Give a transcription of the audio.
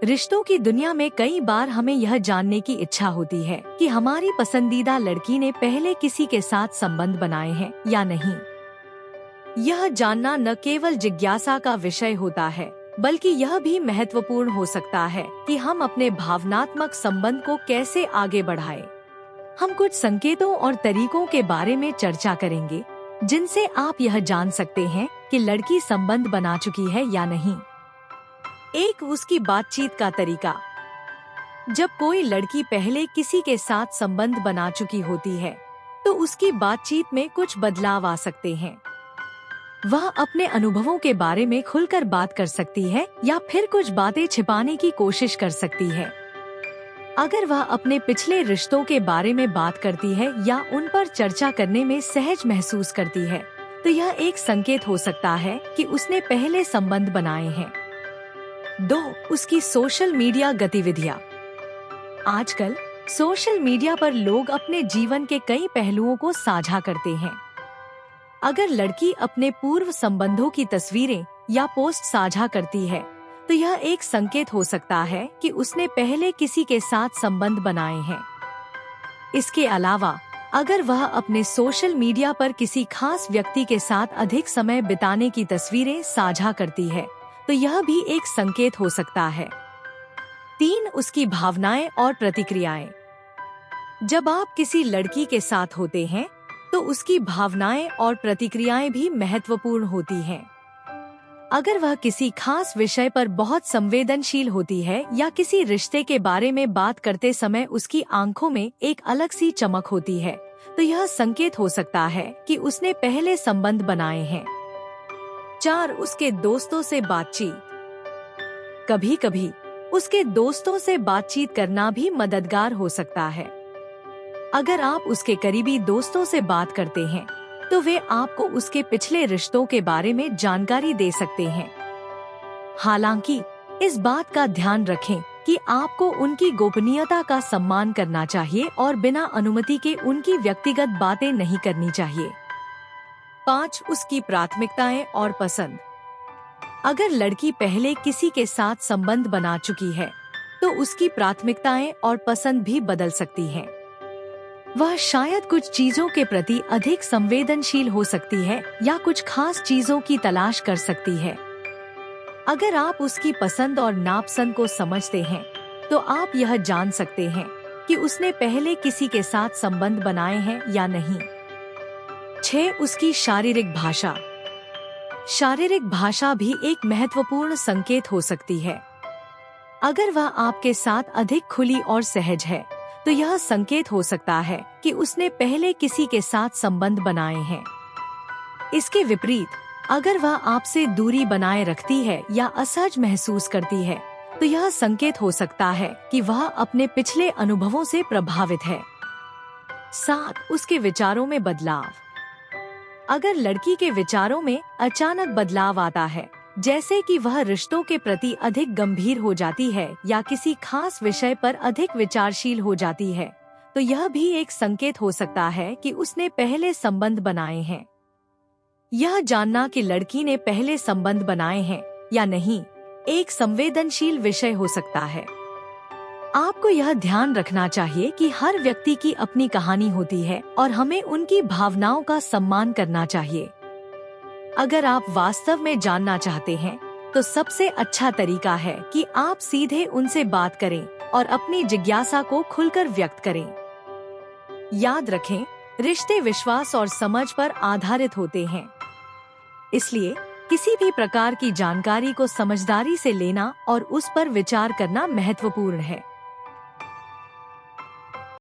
रिश्तों की दुनिया में कई बार हमें यह जानने की इच्छा होती है कि हमारी पसंदीदा लड़की ने पहले किसी के साथ संबंध बनाए हैं या नहीं। यह जानना न केवल जिज्ञासा का विषय होता है, बल्कि यह भी महत्वपूर्ण हो सकता है कि हम अपने भावनात्मक संबंध को कैसे आगे बढ़ाएं। हम कुछ संकेतों और तरीकों के बारे में चर्चा करेंगे, जिनसे आप यह जान सकते हैं कि लड़की संबंध बना चुकी है या नहीं। एक, उसकी बातचीत का तरीका। जब कोई लड़की पहले किसी के साथ संबंध बना चुकी होती है, तो उसकी बातचीत में कुछ बदलाव आ सकते हैं। वह अपने अनुभवों के बारे में खुलकर बात कर सकती है या फिर कुछ बातें छिपाने की कोशिश कर सकती है। अगर वह अपने पिछले रिश्तों के बारे में बात करती है या उन पर चर्चा करने में सहज महसूस करती है, तो यह एक संकेत हो सकता है कि उसने पहले संबंध बनाए हैं। 2, उसकी सोशल मीडिया गतिविधियाँ। आजकल सोशल मीडिया पर लोग अपने जीवन के कई पहलुओं को साझा करते हैं। अगर लड़की अपने पूर्व संबंधों की तस्वीरें या पोस्ट साझा करती है, तो यह एक संकेत हो सकता है कि उसने पहले किसी के साथ संबंध बनाए हैं। इसके अलावा अगर वह अपने सोशल मीडिया पर किसी खास व्यक्ति के साथ अधिक समय बिताने की तस्वीरें साझा करती है, तो यह भी एक संकेत हो सकता है। 3, उसकी भावनाएं और प्रतिक्रियाएं। जब आप किसी लड़की के साथ होते हैं, तो उसकी भावनाएं और प्रतिक्रियाएं भी महत्वपूर्ण होती हैं। अगर वह किसी खास विषय पर बहुत संवेदनशील होती है या किसी रिश्ते के बारे में बात करते समय उसकी आंखों में एक अलग सी चमक होती है, तो यह संकेत हो सकता है कि उसने पहले संबंध बनाए हैं। 4, उसके दोस्तों से बातचीत। कभी कभी उसके दोस्तों से बातचीत करना भी मददगार हो सकता है। अगर आप उसके करीबी दोस्तों से बात करते हैं, तो वे आपको उसके पिछले रिश्तों के बारे में जानकारी दे सकते हैं। हालांकि इस बात का ध्यान रखें कि आपको उनकी गोपनीयता का सम्मान करना चाहिए और बिना अनुमति के उनकी व्यक्तिगत बातें नहीं करनी चाहिए। 5, उसकी प्राथमिकताएं और पसंद। अगर लड़की पहले किसी के साथ संबंध बना चुकी है, तो उसकी प्राथमिकताएं और पसंद भी बदल सकती हैं। वह शायद कुछ चीजों के प्रति अधिक संवेदनशील हो सकती है या कुछ खास चीजों की तलाश कर सकती है। अगर आप उसकी पसंद और नापसंद को समझते हैं, तो आप यह जान सकते हैं कि उसने पहले किसी के साथ संबंध बनाए हैं या नहीं। 6, उसकी शारीरिक भाषा। शारीरिक भाषा भी एक महत्वपूर्ण संकेत हो सकती है। अगर वह आपके साथ अधिक खुली और सहज है, तो यह संकेत हो सकता है कि उसने पहले किसी के साथ संबंध बनाए हैं। इसके विपरीत, अगर वह आपसे दूरी बनाए रखती है या असहज महसूस करती है, तो यह संकेत हो सकता है कि वह अपने पिछले अनुभवों से प्रभावित है। 7, उसके विचारों में बदलाव। अगर लड़की के विचारों में अचानक बदलाव आता है, जैसे कि वह रिश्तों के प्रति अधिक गंभीर हो जाती है या किसी खास विषय पर अधिक विचारशील हो जाती है, तो यह भी एक संकेत हो सकता है कि उसने पहले संबंध बनाए हैं। यह जानना कि लड़की ने पहले संबंध बनाए हैं या नहीं, एक संवेदनशील विषय हो सकता है। आपको यह ध्यान रखना चाहिए कि हर व्यक्ति की अपनी कहानी होती है और हमें उनकी भावनाओं का सम्मान करना चाहिए। अगर आप वास्तव में जानना चाहते हैं, तो सबसे अच्छा तरीका है कि आप सीधे उनसे बात करें और अपनी जिज्ञासा को खुलकर व्यक्त करें। याद रखें, रिश्ते विश्वास और समझ पर आधारित होते हैं। इसलिए किसी भी प्रकार की जानकारी को समझदारी से लेना और उस पर विचार करना महत्वपूर्ण है।